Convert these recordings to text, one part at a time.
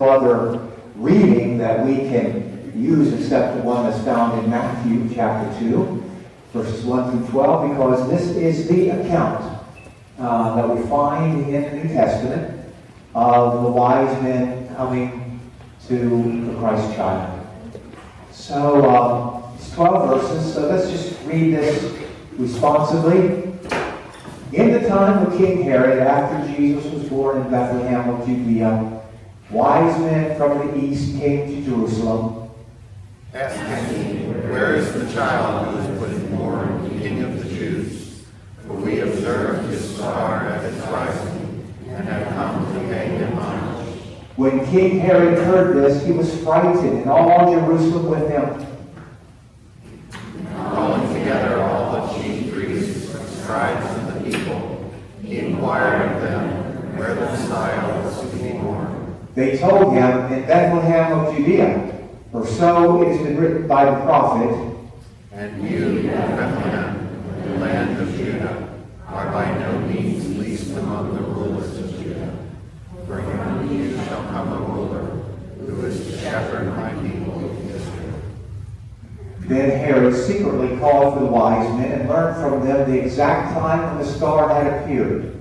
other reading that we can use except the one that's found in Matthew chapter 2, verses 1 through 12, because this is the account that we find in the New Testament of the wise men coming to the Christ child. So it's 12 verses, so let's just read this responsibly. In the time of King Herod, after Jesus was born in Bethlehem of Judea, wise men from the east came to Jerusalem, asking, "Where is the child who is put born King of the Jews? For we observed his star at its rising, and have come to pay him homage." When King Herod heard this, he was frightened, and all Jerusalem with him. Calling together all the chief priests and scribes of the people, he inquired of them where the Messiah was to be born. They told him, "In Bethlehem of Judea, for so it has been written by the prophet, And you, Bethlehem, the land of Judah, are by no means least among the rulers of Judah. For from you shall come a ruler, who is to shepherd my people Israel." Then Herod secretly called for the wise men and learned from them the exact time when the star had appeared.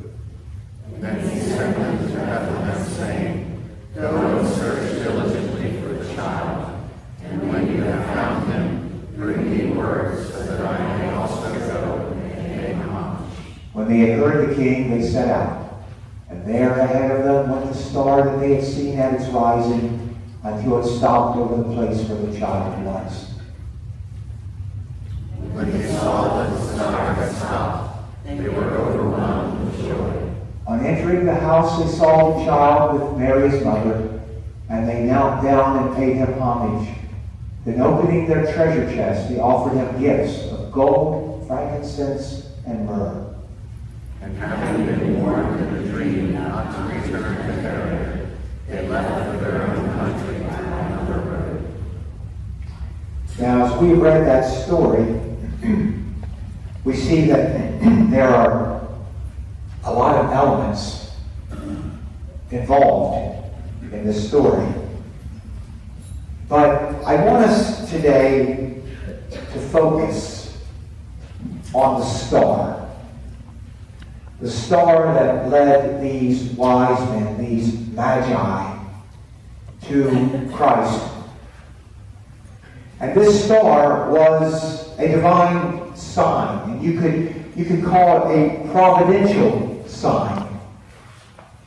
Then he sent them to Bethlehem, saying, "Go and search diligently for the child, and when you have found him, bring me word, so that I may also go and pay him homage." When they had heard the king, they set out. And there ahead of them went the star that they had seen at its rising, until it stopped over the place where the child was. When they saw that the star had stopped, they were overwhelmed with joy. On entering the house, they saw the child with Mary his mother, and they knelt down and paid him homage. Then opening their treasure chest, they offered him gifts of gold, frankincense, and myrrh. And having been warned in a dream not to return to Herod, they left for their own country on another road. Now, as we read that story, we see that there are a lot of elements involved in this story. But I want us today to focus on the star. The star that led these wise men, these magi, to Christ. And this star was a divine sign, and you could call it a providential sign.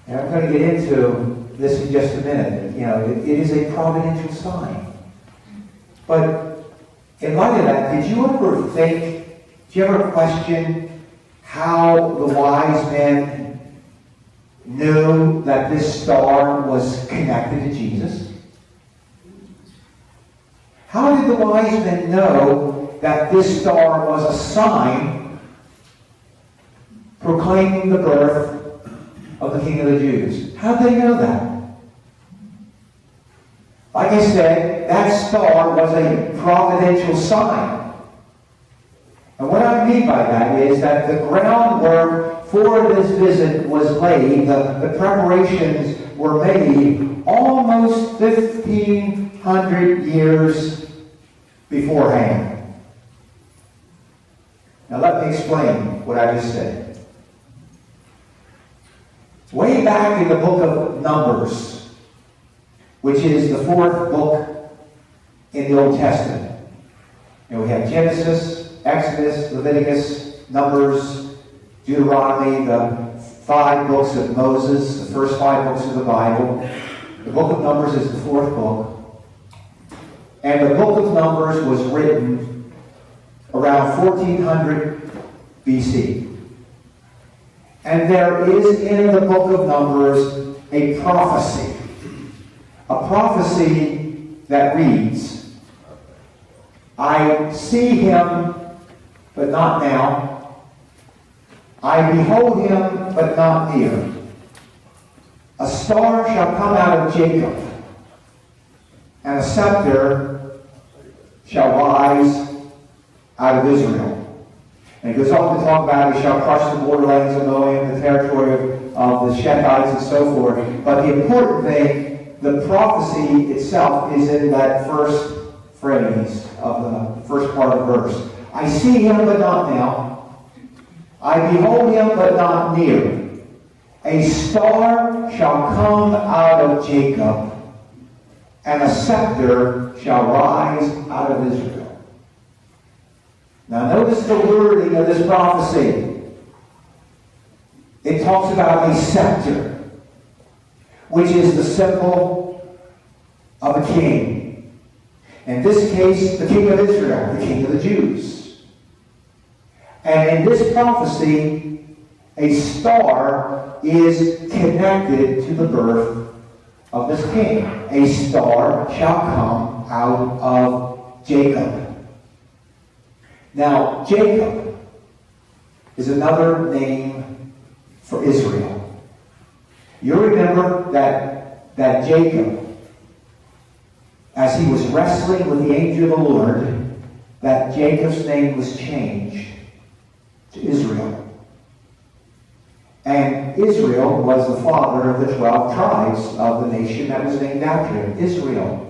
And I'm going to get into this in just a minute. You know, it is a providential sign. But in light of that, did you ever question how the wise men knew that this star was connected to Jesus? How did the wise men know that this star was a sign proclaiming the birth of the King of the Jews? How did they know that? Like I said, that star was a providential sign. And what I mean by that is that the groundwork for this visit was laid, the preparations were made almost 1,500 years beforehand. Now let me explain what I just said. Way back in the book of Numbers, which is the fourth book in the Old Testament. And we have Genesis, Exodus, Leviticus, Numbers, Deuteronomy, the 5 books of Moses, the first 5 books of the Bible. The book of Numbers is the fourth book. And the book of Numbers was written around 1400 BC. And there is in the book of Numbers a prophecy. A prophecy that reads, "I see him, but not now. I behold him, but not near. A star shall come out of Jacob, and a scepter shall rise out of Israel." And it goes on to talk about he shall crush the borderlands of Moab, the territory of the Shankites, and so forth. But the important thing the prophecy itself is in that first phrase of the first part of the verse. I see him, but not now. I behold him, but not near. A star shall come out of Jacob, and a scepter shall rise out of Israel. Now notice the wording of this prophecy. It talks about a scepter, which is the symbol of a king. In this case, the king of Israel, the king of the Jews. And in this prophecy, a star is connected to the birth of this king. A star shall come out of Jacob. Now, Jacob is another name for Israel. You remember that Jacob, as he was wrestling with the angel of the Lord, that Jacob's name was changed to Israel. And Israel was the father of the 12 tribes of the nation that was named after him, Israel.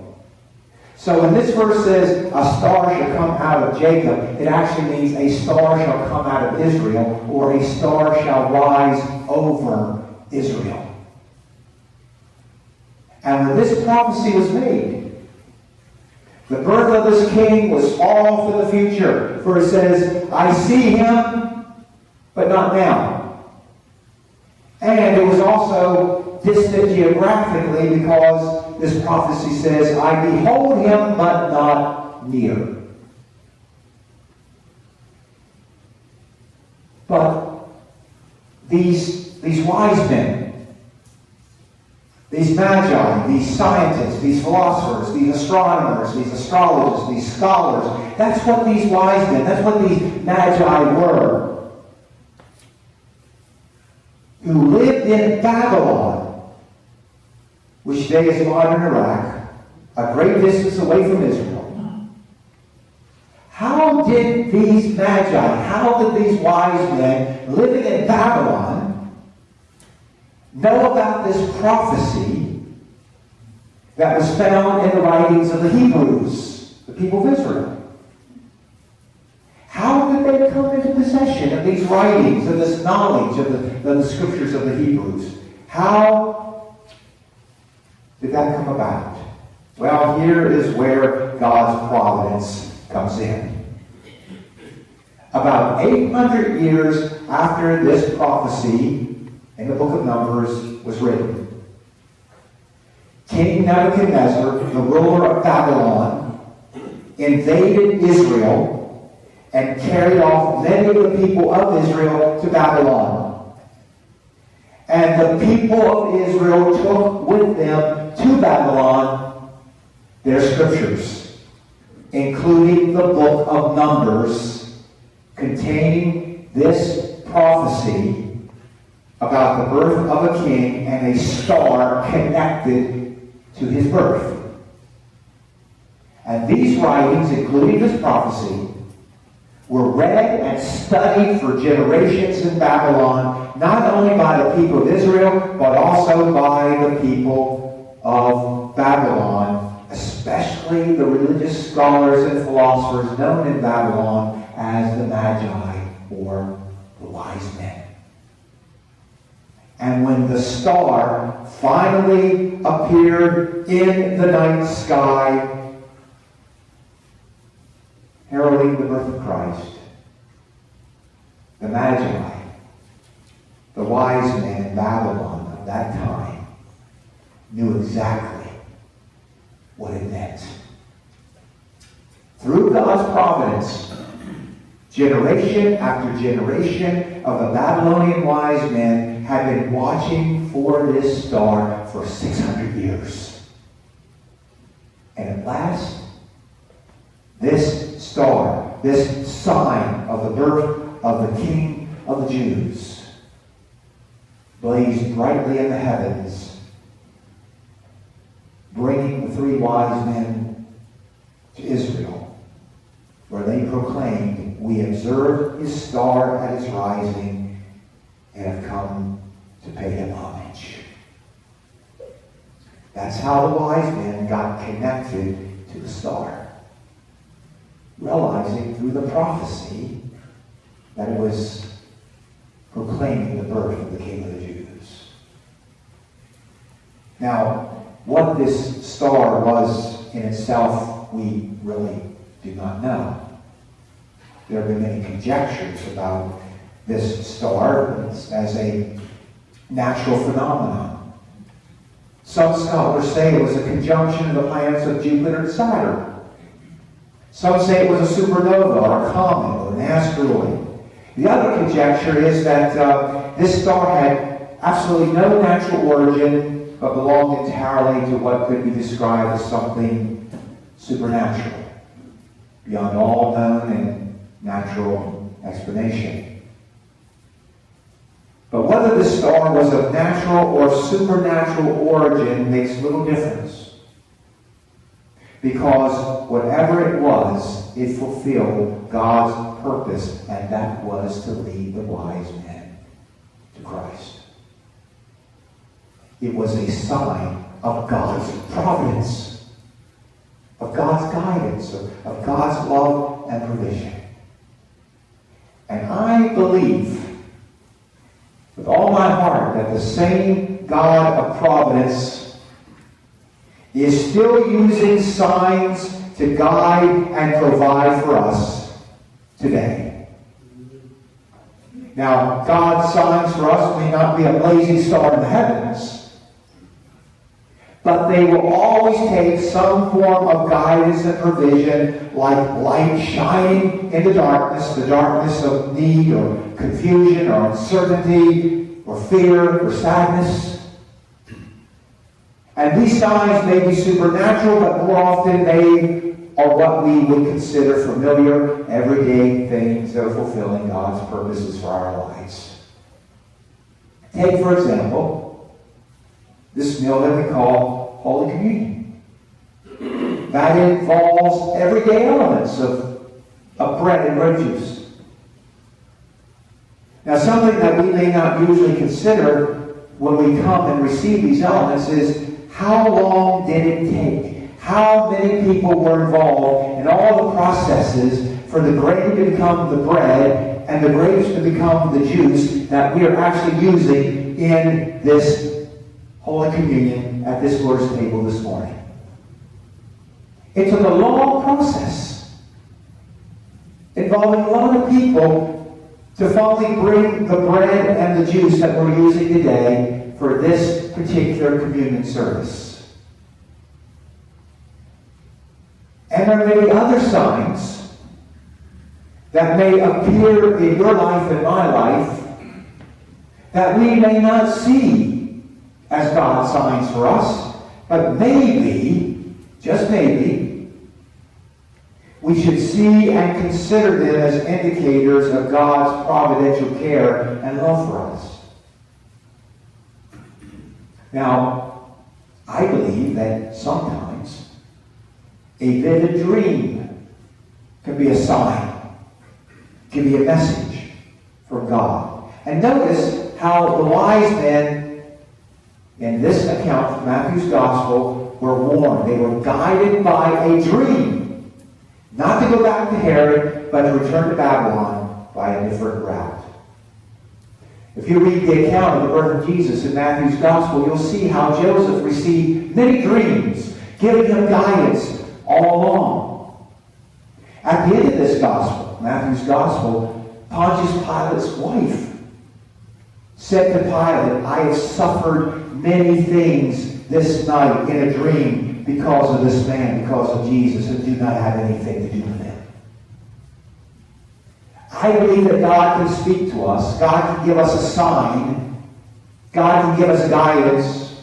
So when this verse says, a star shall come out of Jacob, it actually means a star shall come out of Israel, or a star shall rise over Israel. And when this prophecy was made, the birth of this king was far for the future. For it says, I see him, but not now. And it was also distant geographically because this prophecy says, I behold him, but not near. But these wise men, these magi, these scientists, these philosophers, these astronomers, these astrologers, these scholars, that's what these wise men, that's what these magi were. Who lived in Babylon, which today is modern Iraq, a great distance away from Israel. How did these magi, how did these wise men living in Babylon know about this prophecy that was found in the writings of the Hebrews, the people of Israel? How did they come into possession of these writings, of this knowledge of the scriptures of the Hebrews? How did that come about? Well, here is where God's providence comes in. About 800 years after this prophecy in the book of Numbers was written, King Nebuchadnezzar, the ruler of Babylon, invaded Israel and carried off many of the people of Israel to Babylon. And the people of Israel took with them to Babylon their scriptures, including the book of Numbers, containing this prophecy about the birth of a king and a star connected to his birth. And these writings, including this prophecy, were read and studied for generations in Babylon, not only by the people of Israel, but also by the people of Babylon, especially the religious scholars and philosophers known in Babylon as the Magi, or the wise men. And when the star finally appeared in the night sky, heralding the birth of Christ, the Magi, the wise men in Babylon of that time, knew exactly what it meant. Through God's providence, generation after generation of the Babylonian wise men had been watching for this star for 600 years. And at last, this star, this sign of the birth of the King of the Jews, blazed brightly in the heavens, bringing the three wise men to Israel, where they proclaimed, we observed his star at his rising and have come to pay him homage. That's how the wise men got connected to the star, realizing through the prophecy that it was proclaiming the birth of the King of the Jews. Now, what this star was in itself, we really do not know. There have been many conjectures about this star as a natural phenomenon. Some scholars say it was a conjunction of the planets of Jupiter and Saturn. Some say it was a supernova or a comet or an asteroid. The other conjecture is that this star had absolutely no natural origin, but belonged entirely to what could be described as something supernatural, beyond all known and natural explanation. But whether the star was of natural or supernatural origin makes little difference, because whatever it was, it fulfilled God's purpose, and that was to lead the wise men to Christ. It was a sign of God's providence, of God's guidance, of God's love and provision. And I believe with all my heart that the same God of providence is still using signs to guide and provide for us today. Now, God's signs for us may not be a blazing star in the heavens, but they will always take some form of guidance and provision, like light shining in the darkness of need or confusion or uncertainty or fear or sadness. And these signs may be supernatural, but more often they are what we would consider familiar, everyday things that are fulfilling God's purposes for our lives. Take, for example, this meal that we call Holy Communion. That involves everyday elements of bread and grape juice. Now, something that we may not usually consider when we come and receive these elements is how long did it take? How many people were involved in all the processes for the grain to become the bread and the grapes to become the juice that we are actually using in this Holy Communion at this Lord's table this morning? It took a long process involving a lot of people to finally bring the bread and the juice that we're using today for this particular communion service. And there are many other signs that may appear in your life and my life that we may not see as God's signs for us, but maybe, just maybe, we should see and consider them as indicators of God's providential care and love for us. Now, I believe that sometimes a vivid dream can be a sign, can be a message from God. And notice how the wise men in this account of Matthew's Gospel were warned. They were guided by a dream, not to go back to Herod, but to return to Babylon by a different route. If you read the account of the birth of Jesus in Matthew's Gospel, you'll see how Joseph received many dreams, giving him guidance all along. At the end of this Gospel, Matthew's Gospel, Pontius Pilate's wife said to Pilate, "I have suffered many things this night in a dream because of this man, because of Jesus, and do not have anything to do with him." I believe that God can speak to us. God can give us a sign. God can give us guidance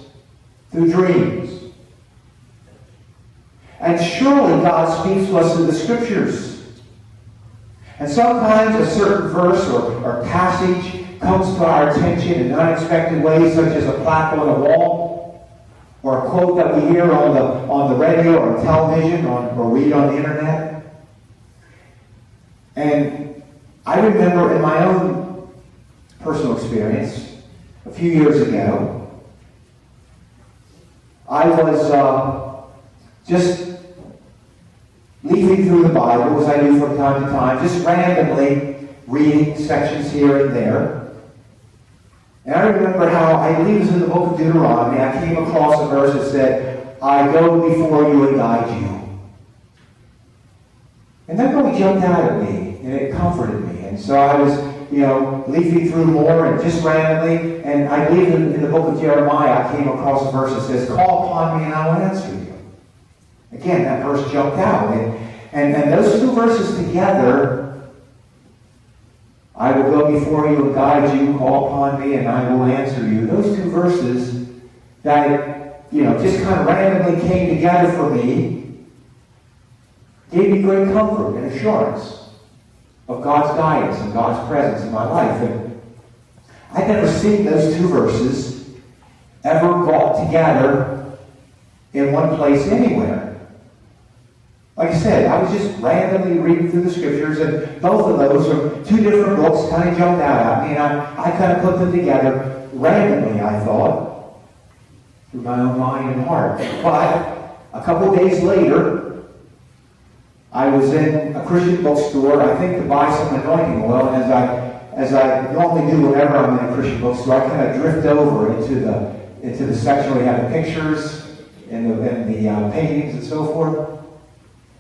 through dreams. And surely God speaks to us through the Scriptures. And sometimes a certain verse or passage comes to our attention in unexpected ways, such as a plaque on a wall, or a quote that we hear on the radio or television or read on the internet. And I remember in my own personal experience, a few years ago, I was just leafing through the Bible, as I do from time to time, just randomly reading sections here and there. And I remember how, I believe it was in the book of Deuteronomy, I came across a verse that said, I go before you and guide you. And that really jumped out at me, and it comforted me. And so I was, leafing through more, and just randomly, and I believe in the book of Jeremiah, I came across a verse that says, call upon me and I will answer you. Again, that verse jumped out. And those two verses together, I will go before you and guide you, call upon me and I will answer you. Those two verses that, just kind of randomly came together for me, gave me great comfort and assurance of God's guidance and God's presence in my life. And I'd never seen those two verses ever brought together in one place anywhere. Like I said, I was just randomly reading through the scriptures, and both of those are two different books kind of jumped out at me, and I kind of put them together randomly, I thought, through my own mind and heart. But a couple days later, I was in a Christian bookstore, I think, to buy some anointing oil, and as I normally do whenever I'm in a Christian bookstore, I kind of drift over into the section where we have the pictures and the paintings and so forth.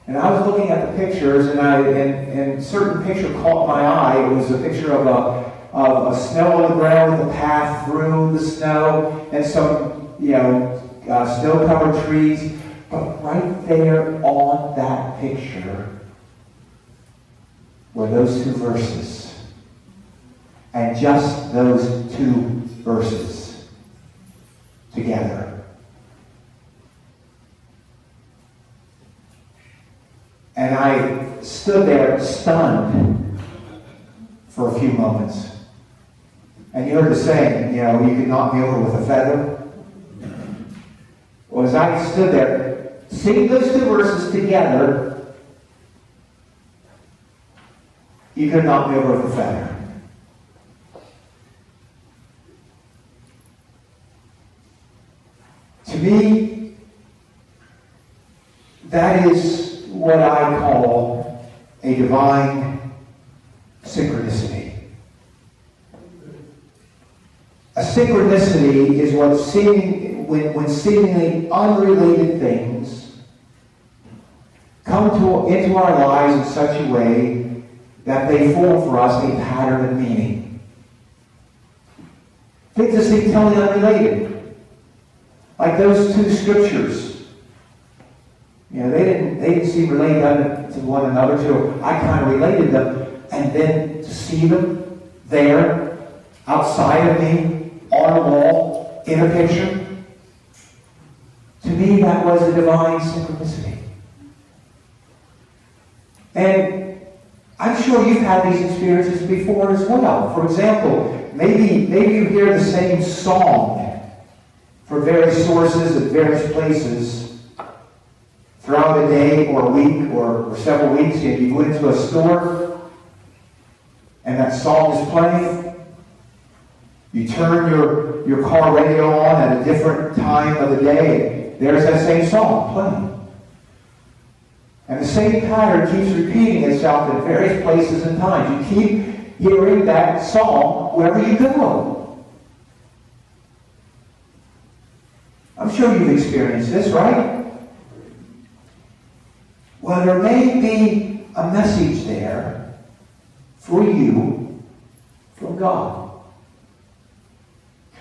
And I was looking at the pictures, and a certain picture caught my eye. It was a picture of a snow on the ground with a path through the snow and some snow-covered trees. But right there on that picture were those two verses. And just those two verses together. And I stood there stunned for a few moments. And you heard the saying, you could knock me over with a feather. Well, as I stood there, seeing those two verses together, you could knock me over with a feather. To me, that is what I call a divine synchronicity. A synchronicity is when seemingly unrelated things come into our lives in such a way that they form for us a pattern of meaning. Things that seem totally unrelated. Like those two scriptures. They didn't seem related to one another, so I kind of related them. And then to see them there, outside of me, on a wall, in a picture, to me that was a divine synchronicity. And I'm sure you've had these experiences before as well. For example, maybe you hear the same song from various sources at various places throughout a day or a week or several weeks, and you go into a store and that song is playing. You turn your car radio on at a different time of the day, and there's that same song playing. And the same pattern keeps repeating itself in various places and times. You keep hearing that song wherever you go. I'm sure you've experienced this, right? Well, there may be a message there for you from God.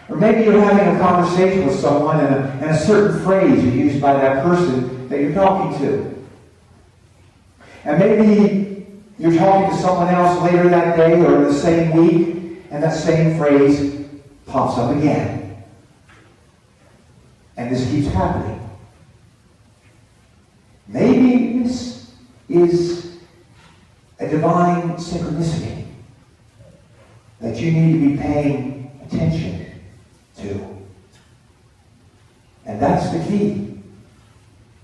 Or maybe you're having a conversation with someone and a certain phrase is used by that person that you're talking to. And maybe you're talking to someone else later that day or in the same week, and that same phrase pops up again. And this keeps happening. Maybe this is a divine synchronicity that you need to be paying attention to. And that's the key.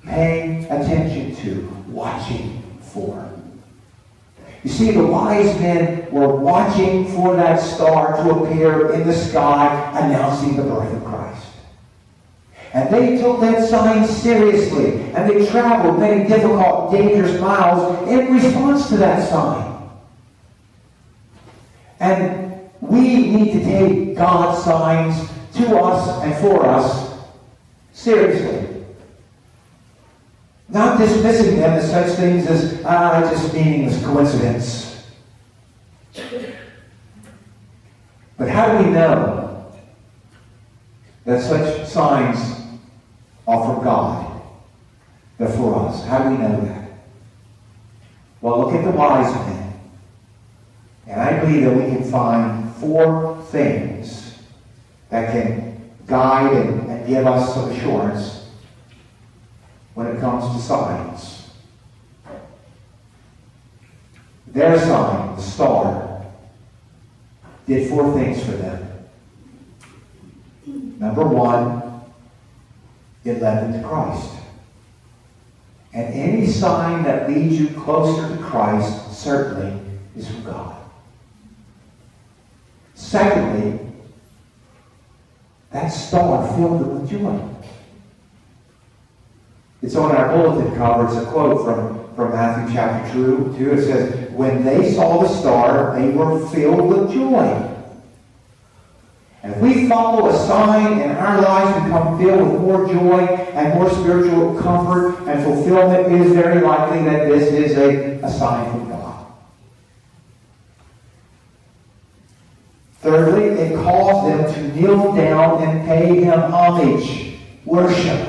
Paying attention to, watching for. You see, the wise men were watching for that star to appear in the sky, announcing the birth of Christ. And they took that sign seriously. And they traveled many difficult, dangerous miles in response to that sign. And we need to take God's signs to us and for us seriously. Not dismissing them as such things as, just meaningless coincidence. But how do we know that such signs are for God? They're for us. How do we know that? Well, look at the wise men. And I believe that we can find 4 things that can guide and give us some assurance when it comes to signs. Their sign, the star, did 4 things for them. Number 1, it led them to Christ. And any sign that leads you closer to Christ certainly is from God. Secondly, that star filled them with joy. It's on our bulletin cover. It's a quote from Matthew chapter 2. It says, when they saw the star, they were filled with joy. And if we follow a sign in our lives and become filled with more joy and more spiritual comfort and fulfillment, it is very likely that this is a sign from God. Thirdly, it caused them to kneel down and pay Him homage, worship.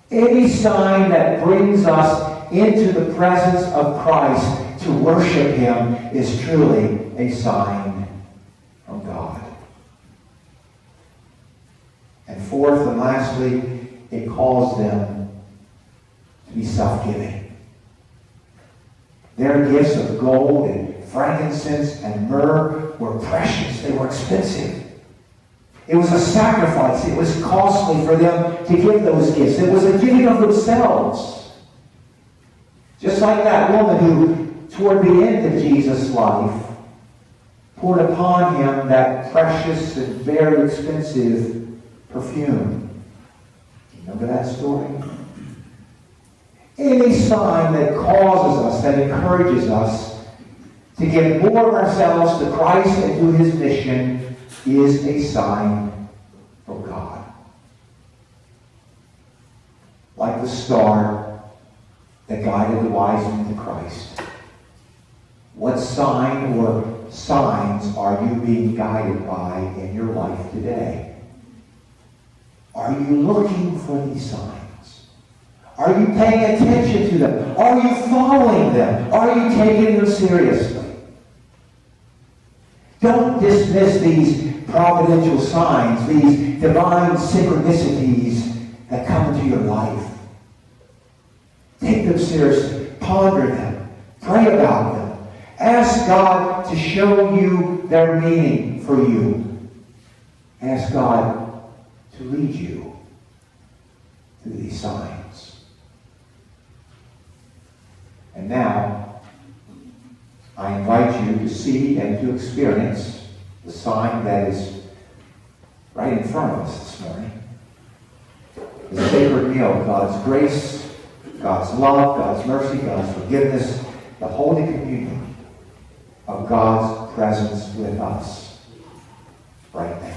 Any sign that brings us into the presence of Christ to worship Him is truly a sign from God. And fourth and lastly, it caused them to be self-giving. Their gifts of gold and frankincense and myrrh were precious. They were expensive. It was a sacrifice. It was costly for them to give those gifts. It was a giving of themselves. Just like that woman who, toward the end of Jesus' life, poured upon Him that precious and very expensive perfume. Remember that story? Any sign that causes us, that encourages us to give more of ourselves to Christ and to His mission is a sign from God. Like the star that guided the wise men to Christ. What sign or signs are you being guided by in your life today? Are you looking for these signs? Are you paying attention to them? Are you following them? Are you taking them seriously? Don't dismiss these providential signs, these divine synchronicities that come into your life. Take them seriously. Ponder them. Pray about them. Ask God to show you their meaning for you. Ask God to lead you through these signs. And now, I invite you to see and to experience the sign that is right in front of us this morning. The sacred meal of God's grace, God's love, God's mercy, God's forgiveness, the Holy Communion of God's presence with us right now.